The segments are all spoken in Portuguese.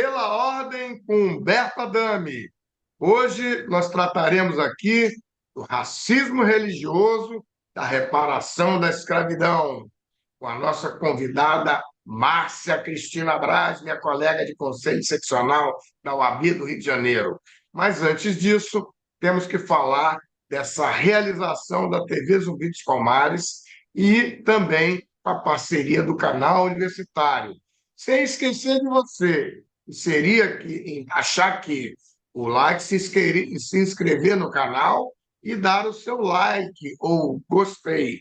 Pela Ordem com Humberto Adame. Hoje nós trataremos aqui do racismo religioso, da reparação da escravidão, com a nossa convidada Márcia Cristina Braz, minha colega de Conselho Seccional da UAB do Rio de Janeiro. Mas antes disso, temos que falar dessa realização da TV Zumbi dos Palmares e também a parceria do canal universitário. Sem esquecer de você, seria que achar que o like, se inscrever no canal e dar o seu like ou gostei.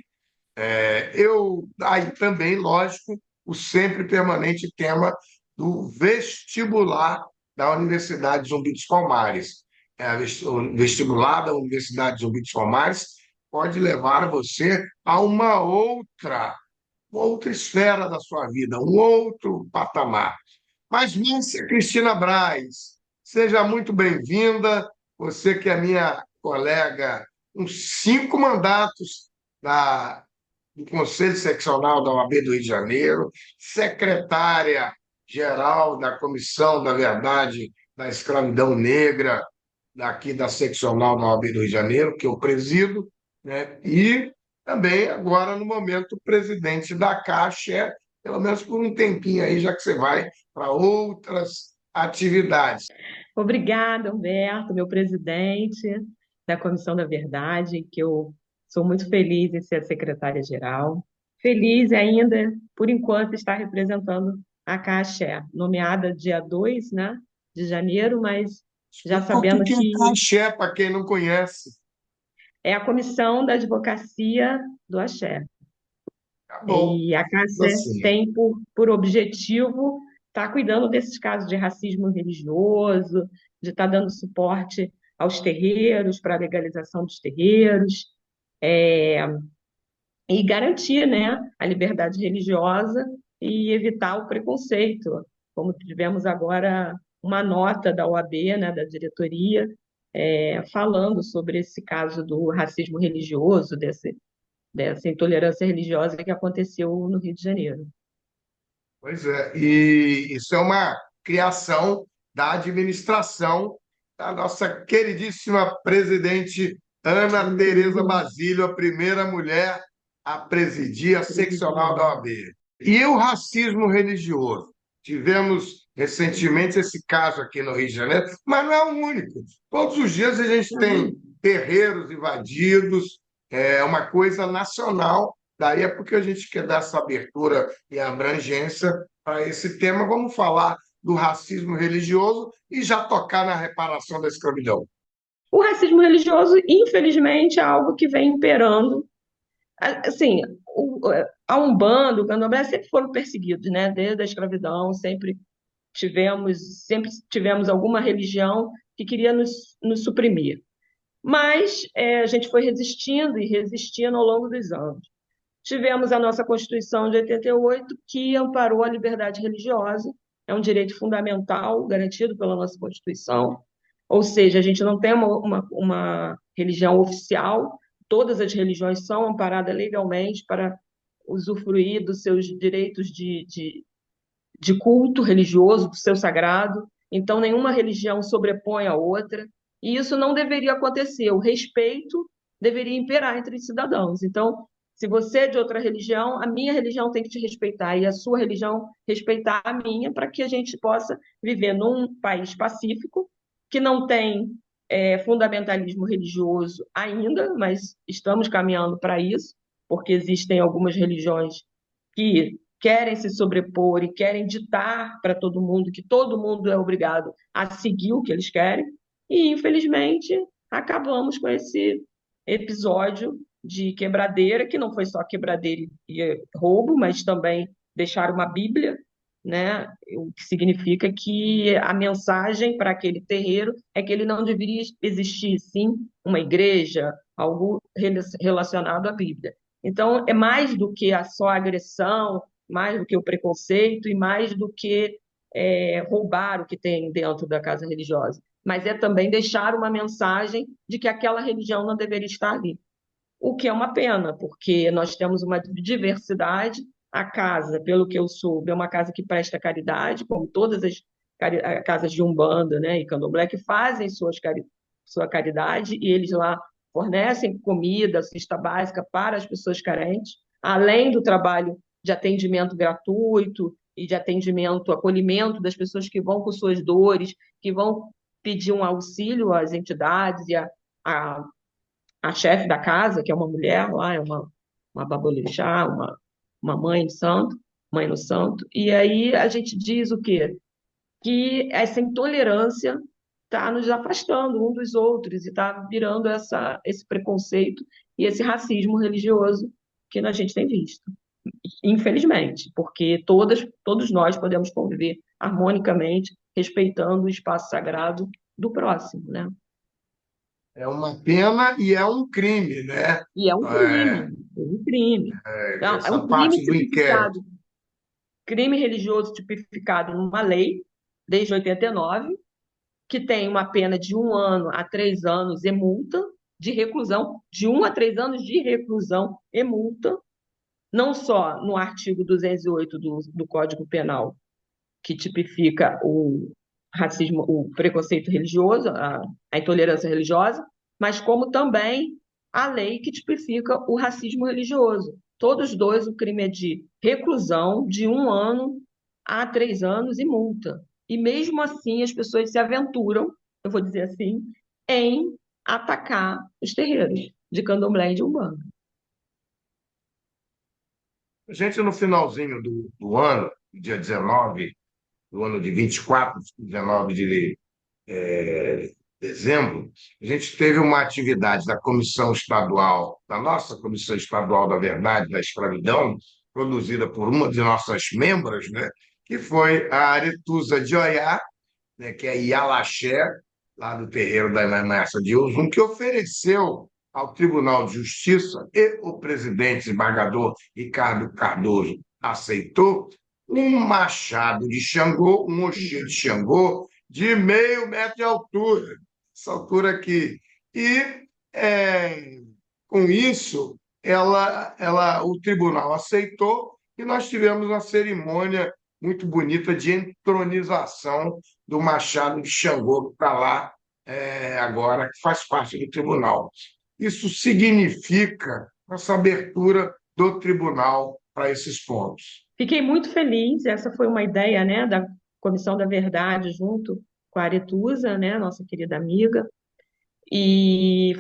Aí também, lógico, o sempre permanente tema do vestibular da Universidade Zumbi dos Palmares. O vestibular da Universidade Zumbi dos Palmares pode levar você a uma outra esfera da sua vida, um outro patamar. Mas, Márcia Cristina Braz, seja muito bem-vinda. Você que é minha colega, uns 5 mandatos do Conselho Seccional da OAB do Rio de Janeiro, secretária-geral da Comissão da Verdade da Escravidão Negra, daqui da seccional da OAB do Rio de Janeiro, que eu presido, né? E também, agora, no momento, presidente da Caixa, pelo menos por um tempinho aí, já que você vai para outras atividades. Obrigada, Humberto, meu presidente da Comissão da Verdade, que eu sou muito feliz em ser a secretária-geral. Feliz ainda, por enquanto, estar representando a Caixa, nomeada dia 2, né, de janeiro, mas já O que sabendo que é que Caixa, para quem não conhece? é a Comissão da Advocacia do Axé. Tá bom. E a Caixa Assim, tem por objetivo estar cuidando desses casos de racismo religioso, de estar dando suporte aos terreiros, para a legalização dos terreiros, é, e garantir, né, a liberdade religiosa e evitar o preconceito, como tivemos agora uma nota da OAB, né, da diretoria, falando sobre esse caso do racismo religioso, dessa intolerância religiosa que aconteceu no Rio de Janeiro. pois é, e isso é uma criação da administração da nossa queridíssima presidente Ana Tereza Basílio, a primeira mulher a presidir a seccional da OAB. E o racismo religioso? Tivemos recentemente esse caso aqui no Rio de Janeiro, mas não é o único. Todos os dias a gente tem terreiros invadidos, é uma coisa nacional. Daí é porque a gente quer dar essa abertura e abrangência para esse tema. Vamos falar do racismo religioso e já tocar na reparação da escravidão. O racismo religioso, infelizmente, é algo que vem imperando. Assim, a Umbanda, o Candomblé sempre foram perseguidos, né? Desde a escravidão, sempre tivemos alguma religião que queria nos suprimir. Mas a gente foi resistindo e resistindo ao longo dos anos. Tivemos a nossa Constituição de 88, que amparou a liberdade religiosa, é um direito fundamental garantido pela nossa Constituição, ou seja, a gente não tem uma religião oficial, todas as religiões são amparadas legalmente para usufruir dos seus direitos de culto religioso, do seu sagrado, então nenhuma religião sobrepõe a outra, e isso não deveria acontecer, o respeito deveria imperar entre os cidadãos. Então, se você é de outra religião, a minha religião tem que te respeitar, e a sua religião respeitar a minha, para que a gente possa viver num país pacífico, que não tem fundamentalismo religioso ainda, mas estamos caminhando para isso, porque existem algumas religiões que querem se sobrepor e querem ditar para todo mundo que todo mundo é obrigado a seguir o que eles querem. E, infelizmente, acabamos com esse episódio de quebradeira, que não foi só quebradeira e roubo, mas também deixar uma Bíblia, né? O que significa que a mensagem para aquele terreiro é que ele não deveria existir, sim, uma igreja, algo relacionado à Bíblia. Então, é mais do que a só agressão, mais do que o preconceito e mais do que roubar o que tem dentro da casa religiosa, mas é também deixar uma mensagem de que aquela religião não deveria estar ali. O que é uma pena, porque nós temos uma diversidade. A casa, pelo que eu soube, é uma casa que presta caridade, como todas as casas de umbanda, né, e candomblé, que fazem sua caridade, e eles lá fornecem comida, cesta básica para as pessoas carentes, além do trabalho de atendimento gratuito e de atendimento, acolhimento das pessoas que vão com suas dores, que vão pedir um auxílio às entidades, e a, a chefe da casa, que é uma mulher lá, é uma babalorixá, uma mãe de santo, mãe no santo, e aí a gente diz o quê? Que essa intolerância está nos afastando um dos outros e está virando esse preconceito e esse racismo religioso que a gente tem visto, infelizmente, porque todos nós podemos conviver harmonicamente, respeitando o espaço sagrado do próximo, né? É uma pena e é um crime, né? E é um crime, É, é um crime. Então, é essa um crime parte do inquérito. tipificado, crime religioso tipificado numa lei desde 89, que tem uma pena de 1 ano a 3 anos e multa de reclusão, de 1 a 3 anos de reclusão e multa, não só no artigo 208 do Código Penal, que tipifica o racismo, o preconceito religioso, a intolerância religiosa, mas como também a lei que tipifica o racismo religioso. Todos dois, o crime é de reclusão de 1 ano a 3 anos e multa. E mesmo assim, as pessoas se aventuram, eu vou dizer assim, em atacar os terreiros de candomblé e de umbanda. A gente, no finalzinho do ano, dia 19 do ano de 24, 19 de dezembro, a gente teve uma atividade da Comissão Estadual, da nossa Comissão Estadual da Verdade e da Escravidão, produzida por uma de nossas membros, né, que foi a Aretusa de Oiá, né, que é Ialaxé, lá do terreiro da Massa de Uzum, que ofereceu ao Tribunal de Justiça, e o presidente desembargador Ricardo Cardoso aceitou, um machado de Xangô, um oxê de Xangô, de meio metro de altura, essa altura aqui. E, é, com isso, o tribunal aceitou e nós tivemos uma cerimônia muito bonita de entronização do Machado de Xangô, que está lá agora, que faz parte do tribunal. Isso significa essa abertura do tribunal para esses pontos. Fiquei muito feliz, essa foi uma ideia, né, da Comissão da Verdade, junto com a Aretusa, né, nossa querida amiga, e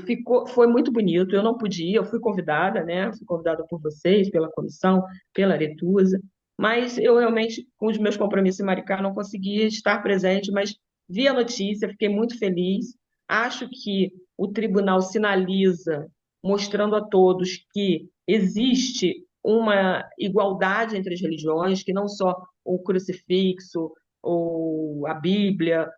foi muito bonito. Eu não podia, eu fui convidada, né, fui convidada por vocês, pela comissão, pela Aretusa, mas eu realmente, com os meus compromissos em Maricá, não conseguia estar presente, mas vi a notícia, fiquei muito feliz. Acho que o tribunal sinaliza, mostrando a todos que existe uma igualdade entre as religiões, que não só o crucifixo ou a Bíblia,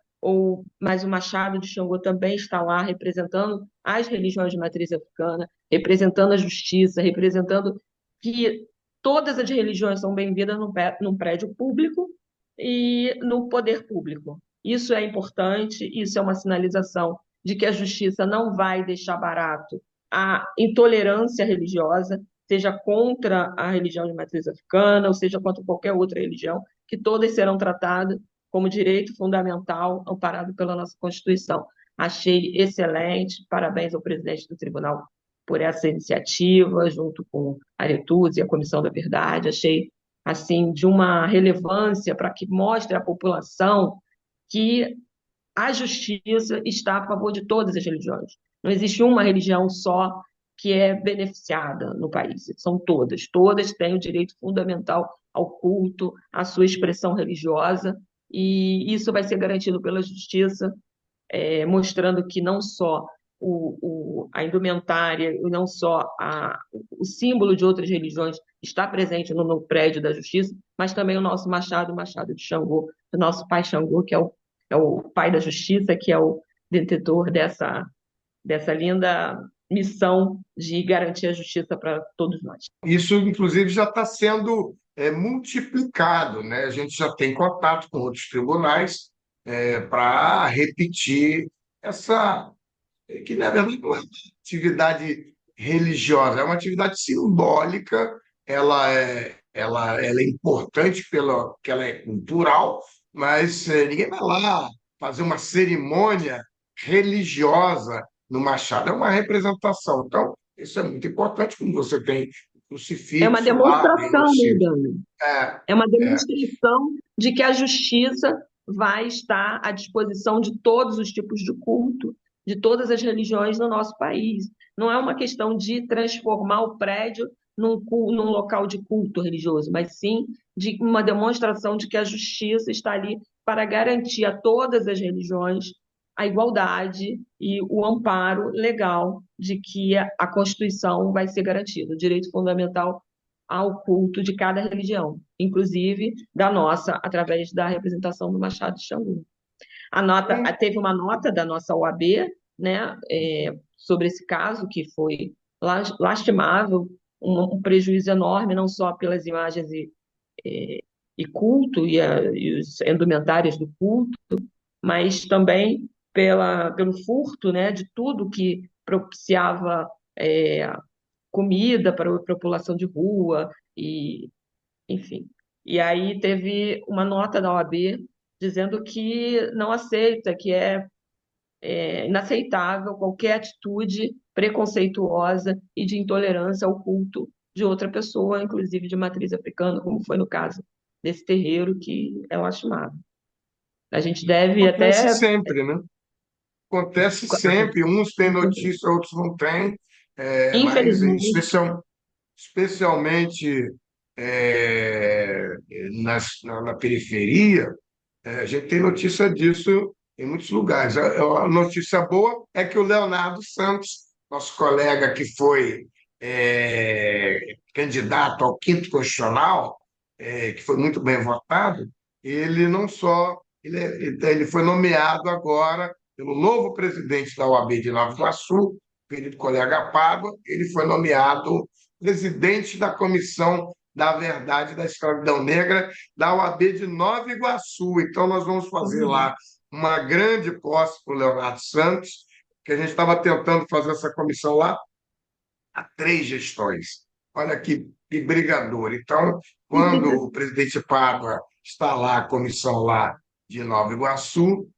mas o Machado de Xangô também está lá representando as religiões de matriz africana, representando a justiça, representando que todas as religiões são bem-vindas num prédio público e no poder público. Isso é importante, isso é uma sinalização de que a justiça não vai deixar barato a intolerância religiosa, seja contra a religião de matriz africana, ou seja contra qualquer outra religião, que todas serão tratadas como direito fundamental amparado pela nossa Constituição. Achei excelente, parabéns ao presidente do tribunal por essa iniciativa, junto com a Aretusa e a Comissão da Verdade. Achei assim de uma relevância para que mostre à população que a justiça está a favor de todas as religiões. Não existe uma religião só que é beneficiada no país. São todas. Todas têm o direito fundamental ao culto, à sua expressão religiosa, e isso vai ser garantido pela justiça, mostrando que não só a indumentária, e não só o símbolo de outras religiões está presente no prédio da justiça, mas também o nosso Machado, o Machado de Xangô, o nosso pai Xangô, que é o pai da justiça, que é o detentor dessa linda missão de garantir a justiça para todos nós. Isso, inclusive, já está sendo multiplicado, né? A gente já tem contato com outros tribunais para repetir essa, que na verdade não é uma atividade religiosa, é uma atividade simbólica, ela é importante pela que ela é cultural, mas ninguém vai lá fazer uma cerimônia religiosa no Machado. É uma representação. Então, isso é muito importante, como você tem o É uma crucifixo lá, tem demonstração, né, motivo. Dani? É, É uma é. demonstração de que a justiça vai estar à disposição de todos os tipos de culto, de todas as religiões no nosso país. Não é uma questão de transformar o prédio num local de culto religioso, mas sim de uma demonstração de que a justiça está ali para garantir a todas as religiões a igualdade e o amparo legal de que a Constituição vai ser garantida, o direito fundamental ao culto de cada religião, inclusive da nossa, através da representação do Machado de Xangô. Teve uma nota da nossa OAB, né, sobre esse caso, que foi lastimável, um prejuízo enorme, não só pelas imagens e culto, e os indumentários do culto, mas também pelo furto, né, de tudo que propiciava é, comida para a população de rua, e enfim. E aí teve uma nota da OAB dizendo que não aceita, que é inaceitável qualquer atitude preconceituosa e de intolerância ao culto de outra pessoa, inclusive de matriz africana, como foi no caso desse terreiro, que é lastimado. A gente deve Acontece até. sempre, né? Acontece sempre. Uns têm notícia, outros não têm. Mas Infelizmente. especialmente na periferia, a gente tem notícia disso em muitos lugares. A notícia boa é que o Leonardo Santos, nosso colega que foi candidato ao quinto constitucional, que foi muito bem votado, ele não só ele foi nomeado agora pelo novo presidente da OAB de Nova Iguaçu, querido colega Pádua, ele foi nomeado presidente da Comissão da Verdade da Escravidão Negra da OAB de Nova Iguaçu. Então, nós vamos fazer lá uma grande posse para o Leonardo Santos, que a gente estava tentando fazer essa comissão lá há 3 gestões. Olha que brigador. Então, quando o presidente Pádua está lá, a comissão lá de Nova Iguaçu,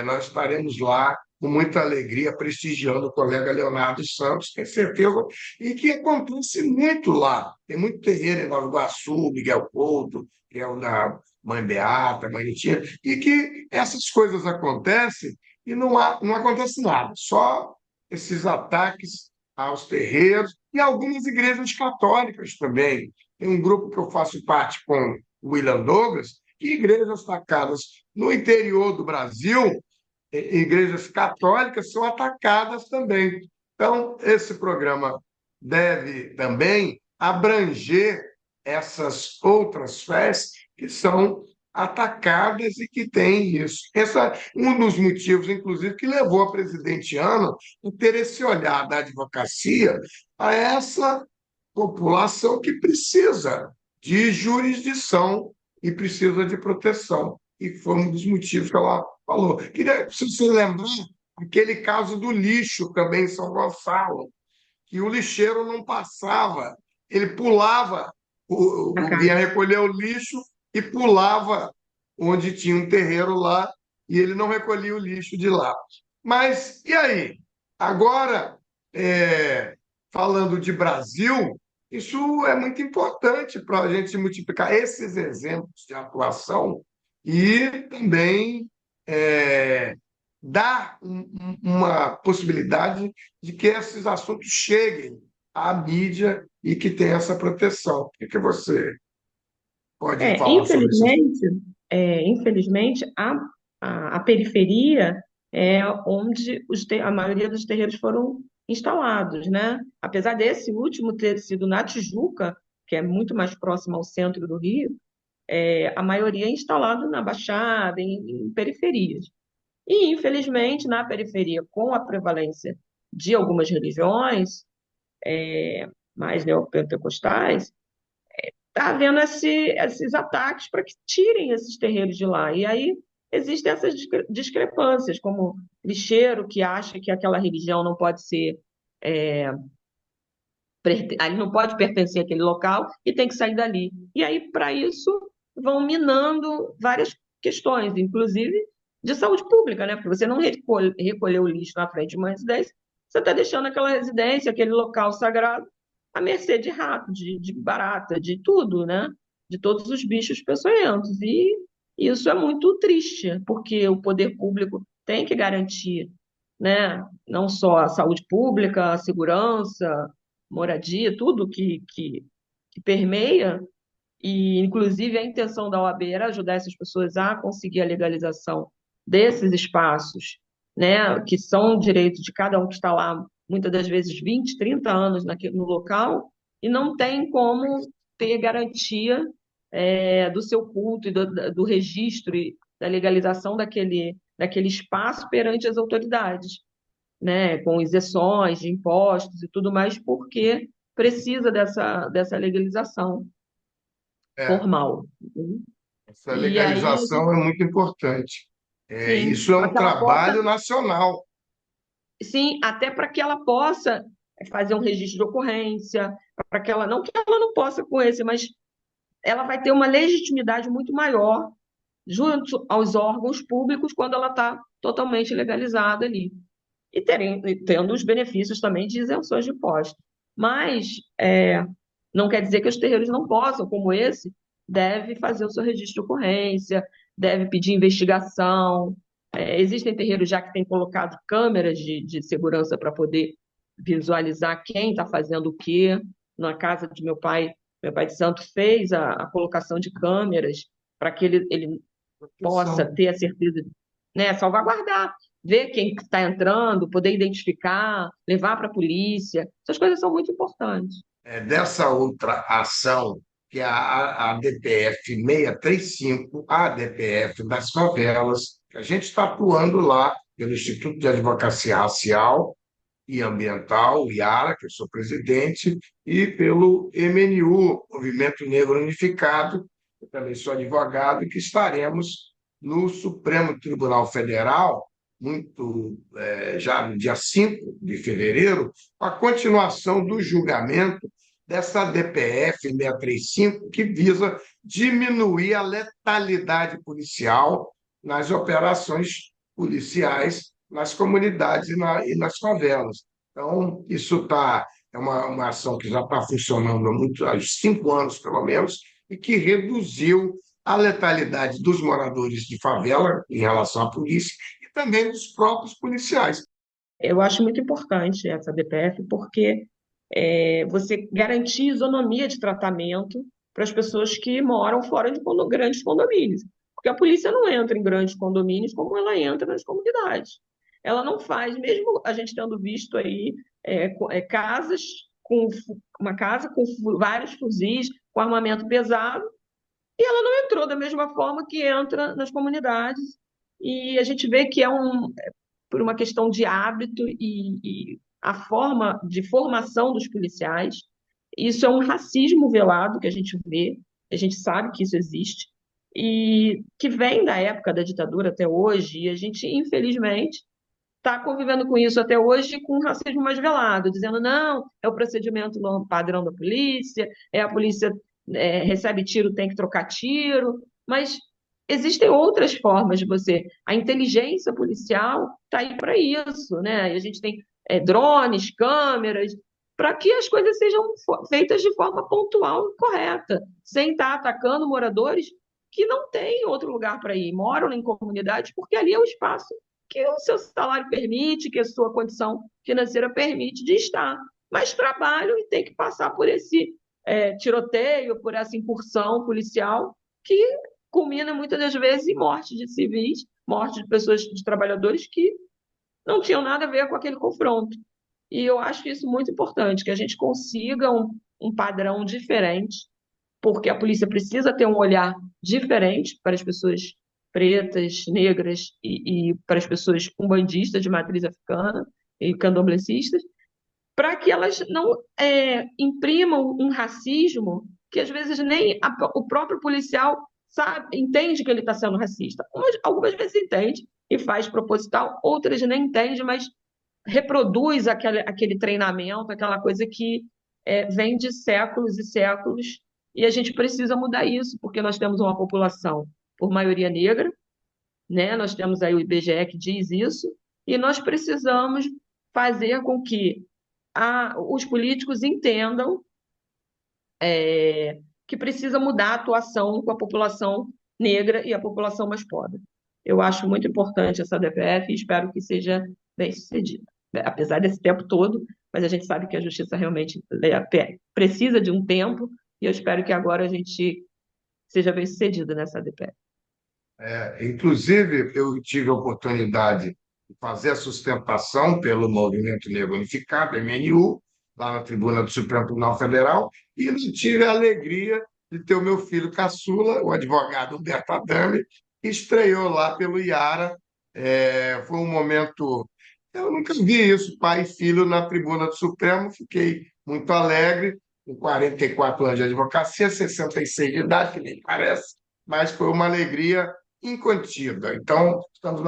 nós estaremos lá com muita alegria, prestigiando o colega Leonardo Santos, tenho certeza, e que acontece muito lá. Tem muito terreiro em Nova Iguaçu, Miguel Couto, que é o da Mãe Beata, Mãe Nitinha, e que essas coisas acontecem e não acontece nada, só esses ataques aos terreiros e algumas igrejas católicas também. Tem um grupo que eu faço parte com o William Douglas, que igrejas atacadas no interior do Brasil, igrejas católicas, são atacadas também. Então, esse programa deve também abranger essas outras fés que são atacadas e que têm isso. Esse é um dos motivos, inclusive, que levou a presidente Ana a ter esse olhar da advocacia a essa população que precisa de jurisdição e precisa de proteção. E foi um dos motivos que ela falou. Queria, se você lembrar, aquele caso do lixo também em São Gonçalo, que o lixeiro não passava, ele pulava, ia recolher o lixo e pulava onde tinha um terreiro lá, e ele não recolhia o lixo de lá. Mas e aí? Agora, é, falando de Brasil, isso é muito importante para a gente multiplicar esses exemplos de atuação e também é, dar uma possibilidade de que esses assuntos cheguem à mídia e que tenha essa proteção. O que você pode É, falar sobre isso? infelizmente, infelizmente, a periferia é onde a maioria dos terreiros foram instalados, né? Apesar desse último ter sido na Tijuca, que é muito mais próximo ao centro do Rio, a maioria é instalado na Baixada, em periferias. E, infelizmente, na periferia, com a prevalência de algumas religiões mais neopentecostais, está havendo esses ataques para que tirem esses terreiros de lá. E aí existem essas discrepâncias, como lixeiro que acha que aquela religião não pode ser, ali não pode pertencer àquele local e tem que sair dali. E aí, para isso, vão minando várias questões, inclusive de saúde pública, né? Porque você não recolher o lixo na frente de uma residência, você está deixando aquela residência, aquele local sagrado, à mercê de rato, de barata, de tudo, né? De todos os bichos peçonhentos. E isso é muito triste, porque o poder público tem que garantir, né? Não só a saúde pública, a segurança, moradia, tudo que permeia, e inclusive a intenção da OAB era ajudar essas pessoas a conseguir a legalização desses espaços, né, que são direitos de cada um que está lá, muitas das vezes 20, 30 anos no local, e não tem como ter garantia do seu culto e do registro e da legalização daquele espaço perante as autoridades, né, com isenções de impostos e tudo mais, porque precisa dessa legalização É, formal. essa E aí, legalização é muito importante. sim, Isso é para um que ela possa, trabalho nacional. sim, até para que ela possa fazer um registro de ocorrência, para que ela não possa com esse, mas ela vai ter uma legitimidade muito maior junto aos órgãos públicos quando ela está totalmente legalizada ali. E tendo os benefícios também de isenções de impostos. Mas não quer dizer que os terreiros não possam, como esse, deve fazer o seu registro de ocorrência, deve pedir investigação. Existem terreiros já que têm colocado câmeras de segurança para poder visualizar quem está fazendo o quê. Na casa de meu pai de santo fez a colocação de câmeras para que ele possa Proteção. ter a certeza, né, salvaguardar, ver quem está entrando, poder identificar, levar para a polícia. Essas coisas são muito importantes. Dessa outra ação, que é a DPF 635, a DPF das favelas, que a gente está atuando lá pelo Instituto de Advocacia Racial e Ambiental, o IARA, que eu sou presidente, e pelo MNU, Movimento Negro Unificado, eu também sou advogado, e que estaremos no Supremo Tribunal Federal, já no dia 5 de fevereiro, a continuação do julgamento dessa DPF 635, que visa diminuir a letalidade policial nas operações policiais nas comunidades e nas favelas. Então, é uma ação que já está funcionando há 5 anos, pelo menos, e que reduziu a letalidade dos moradores de favela em relação à polícia e também dos próprios policiais. Eu acho muito importante essa DPF, porque você garantir isonomia de tratamento para as pessoas que moram fora de grandes condomínios. Porque a polícia não entra em grandes condomínios como ela entra nas comunidades. Ela não faz, mesmo a gente tendo visto aí casas uma casa com vários fuzis, com armamento pesado, e ela não entrou da mesma forma que entra nas comunidades. E a gente vê que por uma questão de hábito e a forma de formação dos policiais. Isso é um racismo velado que a gente vê, a gente sabe que isso existe, e que vem da época da ditadura até hoje, e a gente, infelizmente, está convivendo com isso até hoje com um racismo mais velado, dizendo não, é o procedimento padrão da polícia, a polícia recebe tiro, tem que trocar tiro, mas existem outras formas de você. A inteligência policial está aí para isso, né? E a gente tem drones, câmeras, para que as coisas sejam feitas de forma pontual e correta, sem estar atacando moradores que não têm outro lugar para ir, moram em comunidades porque ali é o espaço que o seu salário permite, que a sua condição financeira permite de estar. Mas trabalham e tem que passar por esse tiroteio, por essa incursão policial, que culmina muitas das vezes em morte de civis, morte de pessoas, de trabalhadores que não tinham nada a ver com aquele confronto. E eu acho isso muito importante, que a gente consiga um padrão diferente, porque a polícia precisa ter um olhar diferente para as pessoas pretas, negras e para as pessoas umbandistas de matriz africana e candomblecistas, para que elas não imprimam um racismo que às vezes nem o próprio policial sabe, entende que ele está sendo racista. Algumas vezes entende e faz proposital, outras nem entende, mas reproduz aquele treinamento, aquela coisa que vem de séculos e séculos, e a gente precisa mudar isso, porque nós temos uma população por maioria negra, né? Nós temos aí o IBGE que diz isso, e nós precisamos fazer com que os políticos entendam que precisa mudar a atuação com a população negra e a população mais pobre. Eu acho muito importante essa DPF e espero que seja bem sucedida. Apesar desse tempo todo, mas a gente sabe que a justiça realmente precisa de um tempo e eu espero que agora a gente seja bem sucedido nessa DPF. Inclusive, eu tive a oportunidade de fazer a sustentação pelo Movimento Negro Unificado, MNU, lá na tribuna do Supremo Tribunal Federal, e não tive a alegria de ter o meu filho caçula, o advogado Humberto Adame, que estreou lá pelo Iara. Foi um momento. Eu nunca vi isso, pai e filho na tribuna do Supremo, fiquei muito alegre, com 44 anos de advocacia, 66 de idade, que nem parece, mas foi uma alegria incontida. Então, estamos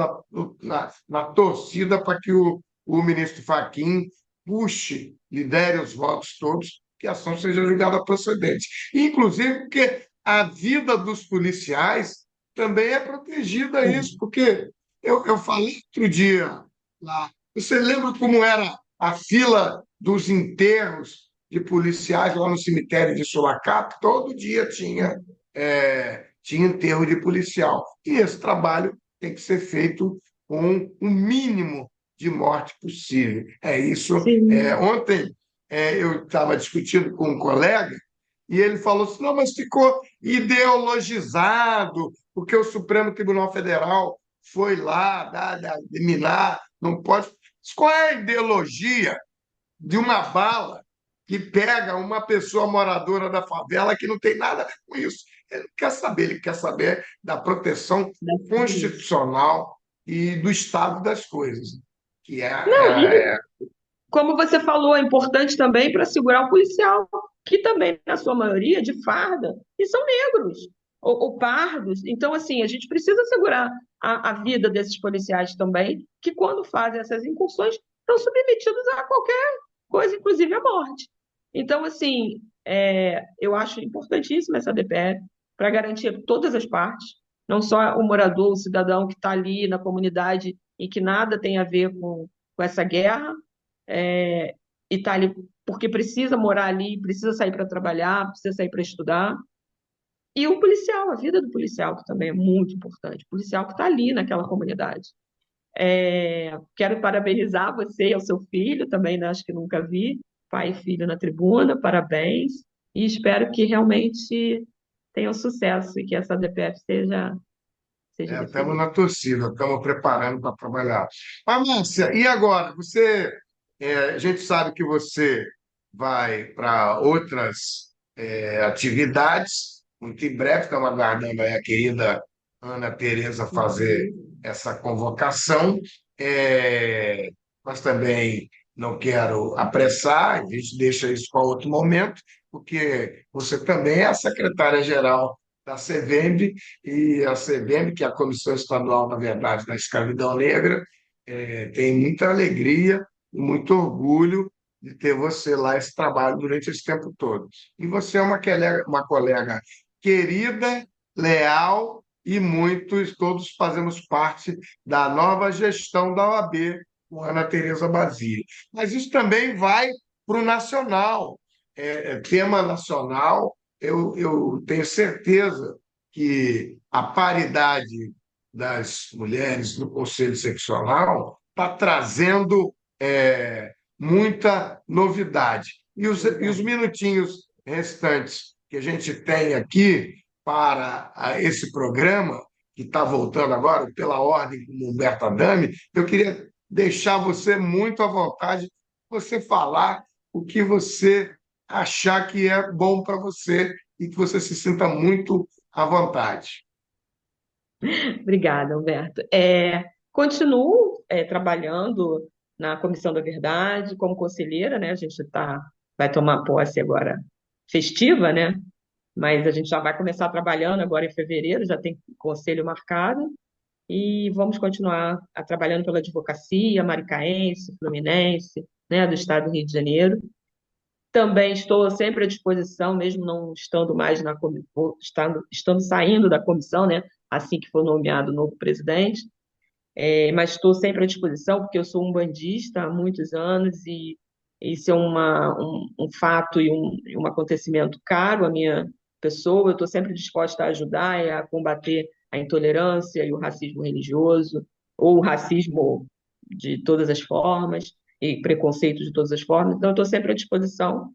na torcida para que o ministro Fachin puxe, lidere os votos todos, que a ação seja julgada procedente. Inclusive porque a vida dos policiais também é protegida a isso, porque eu falei outro dia lá, você lembra como era a fila dos enterros de policiais lá no cemitério de Sulacap? Todo dia tinha enterro de policial. E esse trabalho tem que ser feito com o mínimo de morte possível. É isso. Sim. Ontem eu estava discutindo com um colega e ele falou assim: não, mas ficou ideologizado, porque o Supremo Tribunal Federal foi lá liminar, não pode. Qual é a ideologia de uma bala que pega uma pessoa moradora da favela que não tem nada a ver com isso? Ele quer saber da proteção constitucional e do estado das coisas, que Não, e como você falou, é importante também para segurar o policial, que também, na sua maioria, de farda, e são negros ou pardos. Então, assim, a gente precisa segurar a vida desses policiais também, que quando fazem essas incursões, estão submetidos a qualquer coisa, inclusive a morte. Então, assim, eu acho importantíssima essa DPF para garantir todas as partes, não só o morador, o cidadão que está ali na comunidade e que nada tem a ver com essa guerra, é, e está ali porque precisa morar ali, precisa sair para trabalhar, precisa sair para estudar. E o policial, a vida do policial, que também é muito importante, o policial que está ali naquela comunidade. Quero parabenizar você e ao seu filho, também né, acho que nunca vi, pai e filho na tribuna, parabéns, e espero que realmente tenham sucesso e que essa DPF seja Estamos definida. na torcida, estamos preparando para trabalhar. Mas, Márcia, e agora? A gente sabe que você vai para outras atividades, muito em breve, estamos aguardando aí a querida Ana Tereza fazer essa convocação, é, mas também não quero apressar, a gente deixa isso para outro momento, porque você também é a secretária-geral da CVEMB, e a CVEMB, que é a Comissão Estadual, na verdade, da Escravidão Negra, tem muita alegria e muito orgulho de ter você lá, esse trabalho durante esse tempo todo. E você é uma colega querida, leal, e muitos, todos fazemos parte da nova gestão da OAB, com Ana Tereza Basílio. Mas isso também vai para o nacional, tema nacional. Eu tenho certeza que a paridade das mulheres no Conselho Seccional está trazendo muita novidade. E os minutinhos restantes que a gente tem aqui para esse programa, que está voltando agora, pela ordem do Humberto Adame, eu queria deixar você muito à vontade, você falar o que você achar que é bom para você e que você se sinta muito à vontade. Obrigada, Alberto. Continuo trabalhando na Comissão da Verdade como conselheira, né? A gente vai tomar posse agora festiva, né? Mas a gente já vai começar trabalhando agora em fevereiro, já tem conselho marcado, e vamos continuar trabalhando pela advocacia maricaense, fluminense, né, do Estado do Rio de Janeiro. Também estou sempre à disposição, mesmo não estando mais estando saindo da comissão, né? assim que for nomeado o novo presidente. Mas estou sempre à disposição, porque eu sou umbandista há muitos anos e isso é um fato e um acontecimento caro à minha pessoa. Eu estou sempre disposta a ajudar e a combater a intolerância e o racismo religioso, ou o racismo de todas as formas, e preconceito de todas as formas. Então, eu estou sempre à disposição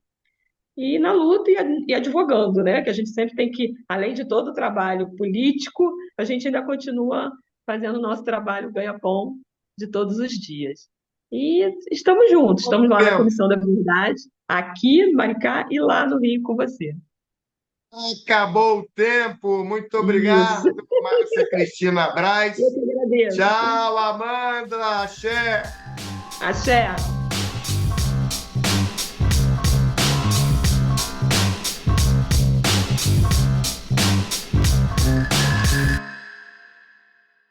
e na luta e advogando, né? Que a gente sempre tem que, além de todo o trabalho político, a gente ainda continua fazendo o nosso trabalho ganha-pão de todos os dias. E estamos juntos, Acabou o estamos lá na tempo. Comissão da Verdade, aqui no Maricá e lá no Rio com você. Acabou o tempo. Muito Isso, obrigado, Márcia Cristina eu Braz. que agradeço. Tchau, Amanda. Axé. Axé.